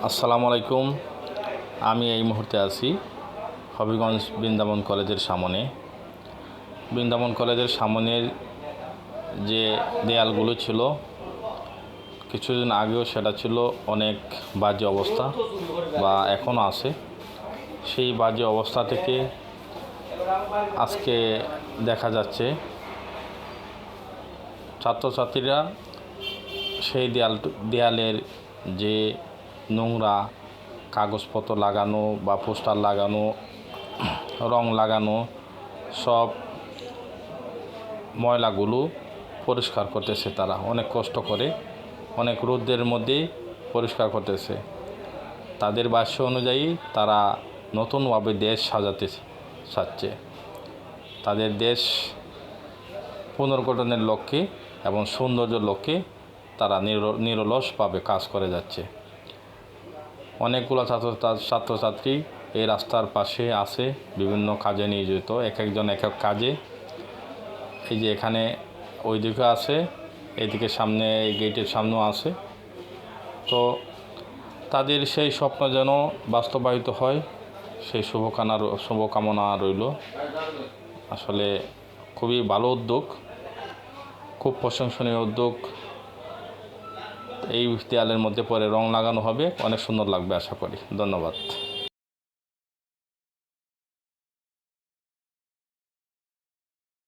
আসসালামু আলাইকুম। আমি এই মুহূর্তে আছি হবিগঞ্জ বৃন্দাবন কলেজের সামনে। বৃন্দাবন কলেজের সামনের যে দেয়ালগুলো ছিল কিছুদিন আগেও সেটা ছিল অনেক বাজে অবস্থা বা এখনও আছে। সেই বাজে অবস্থা থেকে আজকে দেখা যাচ্ছে ছাত্রছাত্রীরা সেই দেয়ালের যে নোংরা কাগজপত্র লাগানো বা পোস্টার লাগানো, রং লাগানো সব ময়লাগুলো পরিষ্কার করতেছে। তারা অনেক কষ্ট করে, অনেক রোদের মধ্যে পরিষ্কার করতেছে। তাদের ভাষ্য অনুযায়ী তারা নতুনভাবে দেশ সাজাতে চাচ্ছে। তাদের দেশ পুনর্গঠনের লক্ষ্যে এবং সৌন্দর্যের লক্ষ্যে তারা নিরলসভাবে কাজ করে যাচ্ছে। অনেকগুলো ছাত্রছাত্রী এই রাস্তার পাশে আছে, বিভিন্ন কাজে নিয়োজিত, এক একজন এক এক কাজে। এই যে এখানে ওইদিকে আছে, এইদিকে সামনে এই গেটের সামনেও আছে। তো তাদের সেই স্বপ্ন যেন বাস্তবায়িত হয়, সেই শুভকামনা রইল। আসলে খুবই ভালো উদ্যোগ, খুব প্রশংসনীয় উদ্যোগ। এই দেয়ালের মধ্যে পরে রং লাগানো হবে, অনেক সুন্দর লাগবে আশা করি। ধন্যবাদ।